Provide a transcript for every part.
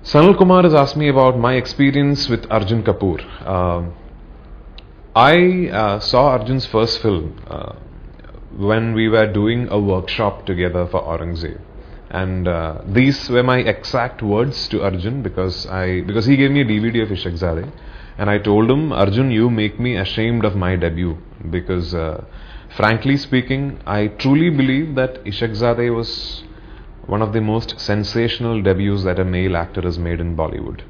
Sanal Kumar has asked me about my experience with Arjun Kapoor. I saw Arjun's first film when we were doing a workshop together for Aurangzeb, and these were my exact words to Arjun because he gave me a DVD of Ishaq Zadeh, and I told him, Arjun, you make me ashamed of my debut because, frankly speaking, I truly believe that Ishaq Zadeh was one of the most sensational debuts that a male actor has made in Bollywood.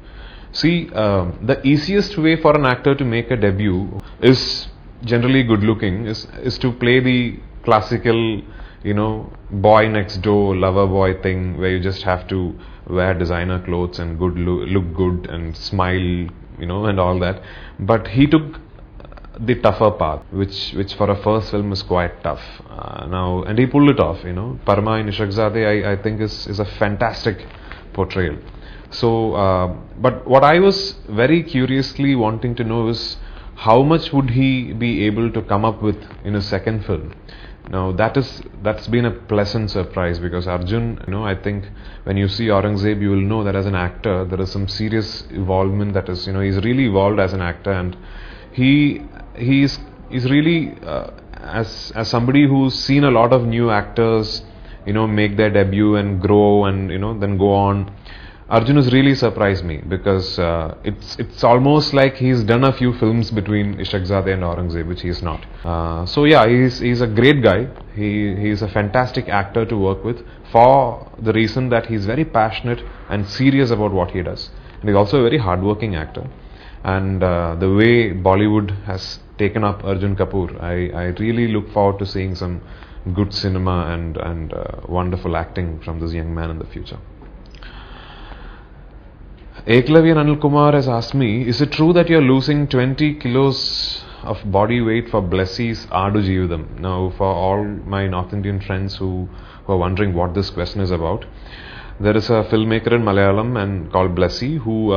See, the easiest way for an actor to make a debut is generally good looking, is to play the classical, boy next door, lover boy thing where you just have to wear designer clothes and look good and smile, and all that. But he took the tougher path, which for a first film is quite tough. And he pulled it off. Parma in Ishaq Zadeh, I think is a fantastic portrayal. So, but what I was very curiously wanting to know is how much would he be able to come up with in his second film. Now that's been a pleasant surprise because Arjun, I think when you see Aurangzeb, you will know that as an actor there is some serious evolvement that is, he's really evolved as an actor, and he's really as somebody who's seen a lot of new actors make their debut and grow and then go on. Arjun has really surprised me because it's almost like he's done a few films between Ishaq Zadeh and Aurangzeb, which he's not. So yeah, he's a great guy. He's a fantastic actor to work with for the reason that he's very passionate and serious about what he does, and he's also a very hardworking actor. And the way Bollywood has taken up Arjun Kapoor, I really look forward to seeing some good cinema and wonderful acting from this young man in the future. Eklavya Anil Kumar has asked me, is it true that you're losing 20 kilos of body weight for Blessie's Aadu Jeevitham? Now, for all my North Indian friends who are wondering what this question is about, there is a filmmaker in Malayalam and called Blessy, who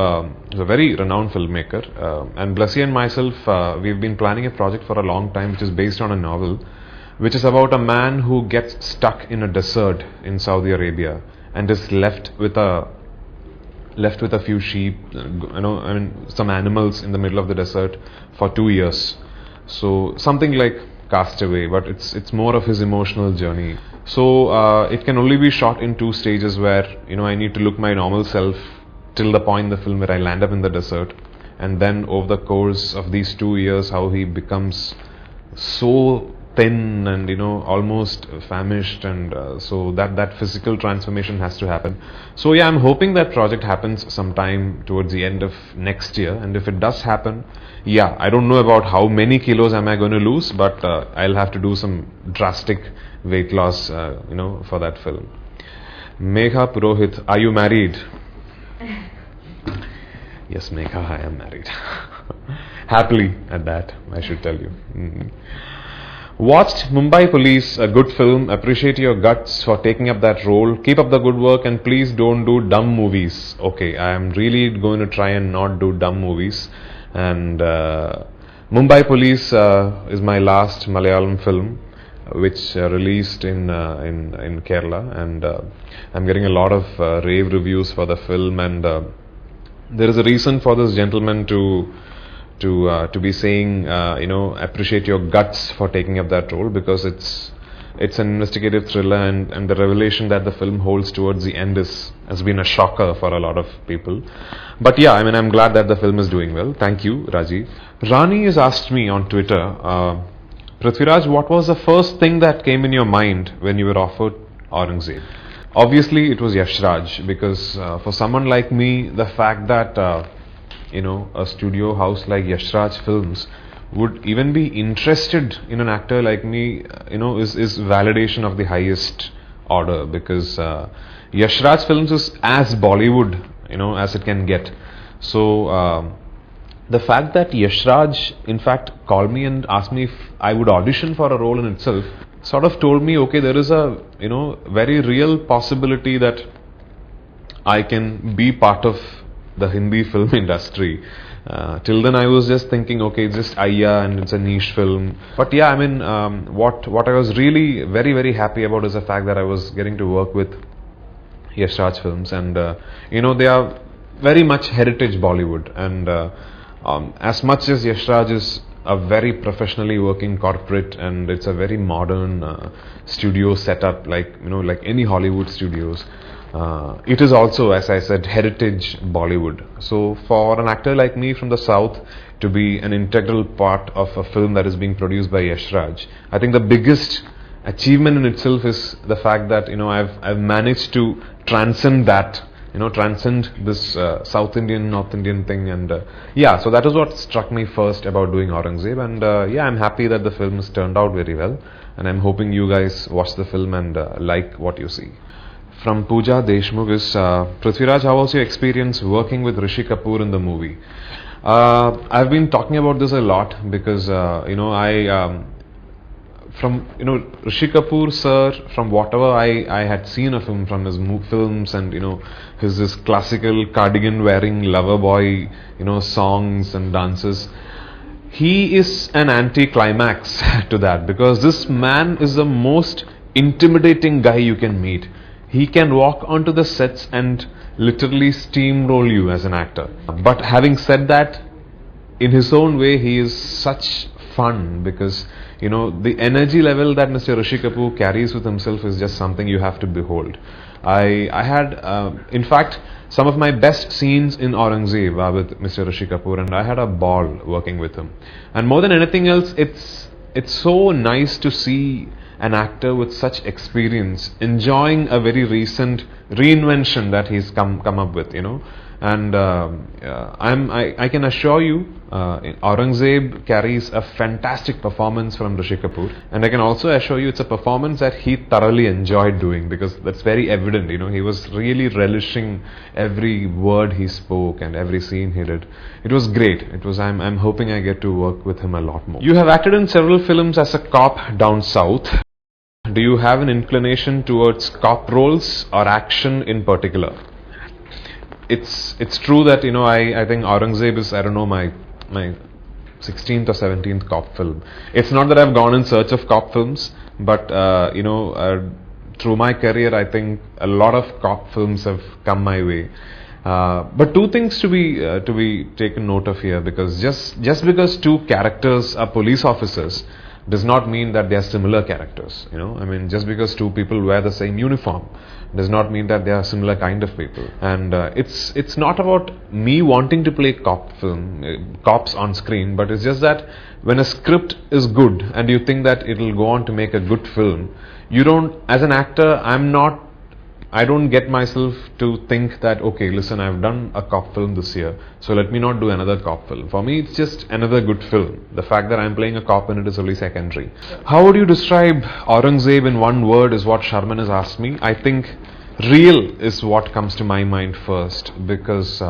is a very renowned filmmaker. And Blessy and myself, we've been planning a project for a long time, which is based on a novel, which is about a man who gets stuck in a desert in Saudi Arabia and is left with a few sheep, some animals in the middle of the desert for 2 years. So something like Castaway, but it's more of his emotional journey. So it can only be shot in 2 stages where I need to look my normal self till the point in the film where I land up in the desert, and then over the course of these 2 years how he becomes so thin and almost famished, and so that physical transformation has to happen. So yeah, I'm hoping that project happens sometime towards the end of next year, and if it does happen, yeah, I don't know about how many kilos am I going to lose, but I'll have to do some drastic weight loss for that film. Megha Purohit, are you married? Yes, Megha, I am married. Happily at that, I should tell you. Watched Mumbai Police, a good film. Appreciate your guts for taking up that role. Keep up the good work and please don't do dumb movies. Okay, I am really going to try and not do dumb movies. And Mumbai Police is my last Malayalam film, which released in Kerala, and I'm getting a lot of rave reviews for the film. And there is a reason for this gentleman to be saying, appreciate your guts for taking up that role, because it's an investigative thriller, and the revelation that the film holds towards the end has been a shocker for a lot of people. But yeah, I'm glad that the film is doing well. Thank you, Rajiv. Rani has asked me on Twitter, Prithviraj, what was the first thing that came in your mind when you were offered Aurangzeb? Obviously, it was Yash Raj, because for someone like me, the fact that a studio house like Yash Raj Films would even be interested in an actor like me, is validation of the highest order, because Yash Raj Films is as Bollywood, as it can get. So the fact that Yash Raj, in fact, called me and asked me if I would audition for a role in itself, sort of told me, okay, there is a, very real possibility that I can be part of the Hindi film industry. Till then I was just thinking, okay, it's just Ayya and it's a niche film. But yeah, what I was really very, very happy about is the fact that I was getting to work with Yash Raj Films, and they are very much heritage Bollywood, and as much as Yash Raj is a very professionally working corporate, and it's a very modern studio setup, like like any Hollywood studios. It is also, as I said, heritage Bollywood. So for an actor like me from the south to be an integral part of a film that is being produced by Yash Raj, I think the biggest achievement in itself is the fact that I've managed to transcend that, transcend this South Indian, North Indian thing, and yeah, so that is what struck me first about doing Aurangzeb, and yeah, I'm happy that the film has turned out very well, and I'm hoping you guys watch the film and like what you see. From Pooja Deshmukh is Prithviraj, how was your experience working with Rishi Kapoor in the movie? I've been talking about this a lot because from Rishi Kapoor sir, from whatever I had seen of him from his films, and his this classical cardigan wearing lover boy songs and dances, he is an anti-climax to that, because this man is the most intimidating guy you can meet. He can walk onto the sets and literally steamroll you as an actor. But having said that, in his own way, he is such fun, because the energy level that Mr. Rishi Kapoor carries with himself is just something you have to behold. I had, in fact, some of my best scenes in Aurangzeb are with Mr. Rishi Kapoor, and I had a ball working with him. And more than anything else, it's so nice to see an actor with such experience enjoying a very recent reinvention that he's come up with, and I can assure you, Aurangzeb carries a fantastic performance from Rishi Kapoor, and I can also assure you it's a performance that he thoroughly enjoyed doing, because that's very evident. He was really relishing every word he spoke and every scene he did. It was great. It was. I'm hoping I get to work with him a lot more. You have acted in several films as a cop down south. Do you have an inclination towards cop roles or action in particular? It's true that I think Aurangzeb is, I don't know, my 16th or 17th cop film. It's not that I've gone in search of cop films, but through my career, I think a lot of cop films have come my way. But two things to be taken note of here, because just because two characters are police officers does not mean that they are similar characters. Just because two people wear the same uniform does not mean that they are similar kind of people. And it's not about me wanting to play cops on screen, but it's just that when a script is good and you think that it will go on to make a good film, you don't, as an actor, I don't get myself to think that, okay, listen, I've done a cop film this year, so let me not do another cop film. For me, it's just another good film. The fact that I'm playing a cop in it is only secondary. How would you describe Aurangzeb in one word is what Sharma has asked me. I think real is what comes to my mind first, because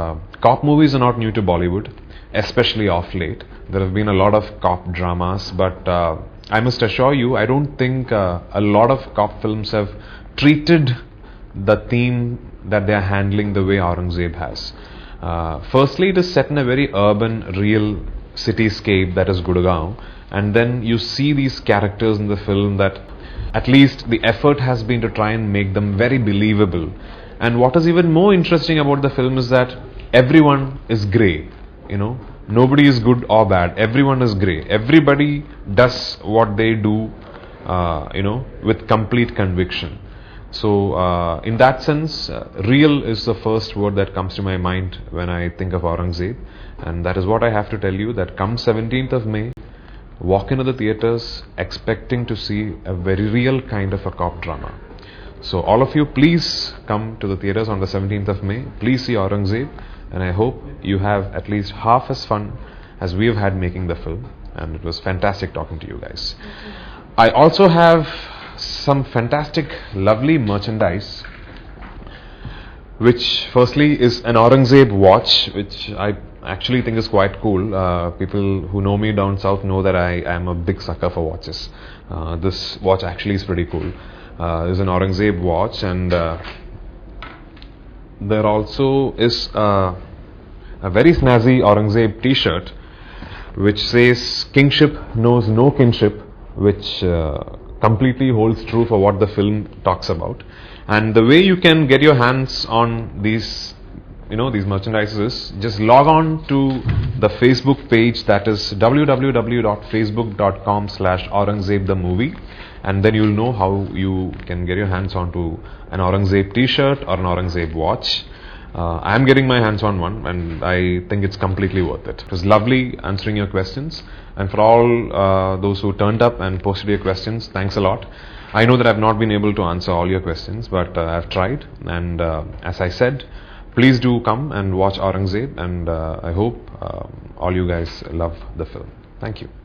cop movies are not new to Bollywood, especially off late. There have been a lot of cop dramas, but I must assure you, I don't think a lot of cop films have treated the theme that they are handling the way Aurangzeb has. Firstly, it is set in a very urban, real cityscape that is Gurgaon, and then you see these characters in the film that at least the effort has been to try and make them very believable. And what is even more interesting about the film is that everyone is grey. Nobody is good or bad. Everyone is grey. Everybody does what they do, with complete conviction. So, in that sense, real is the first word that comes to my mind when I think of Aurangzeb, and that is what I have to tell you, that come 17th of May, walk into the theatres expecting to see a very real kind of a cop drama. So, all of you, please come to the theatres on the 17th of May, please see Aurangzeb, and I hope you have at least half as fun as we have had making the film, and it was fantastic talking to you guys. I also have some fantastic, lovely merchandise, which firstly is an Aurangzeb watch, which I actually think is quite cool. People who know me down south know that I am a big sucker for watches. This watch actually is pretty cool. It's an Aurangzeb watch, and there also is a very snazzy Aurangzeb t-shirt which says "Kingship knows no kinship," which completely holds true for what the film talks about. And the way you can get your hands on these these merchandises, just log on to the Facebook page, that is www.facebook.com/Aurangzeb the movie, and then you'll know how you can get your hands onto an Aurangzeb t-shirt or an Aurangzeb watch. I am getting my hands on one, and I think it's completely worth it. It was lovely answering your questions, and for all those who turned up and posted your questions, thanks a lot. I know that I've not been able to answer all your questions, but I've tried, and as I said, please do come and watch Aurangzeb, and I hope all you guys love the film. Thank you.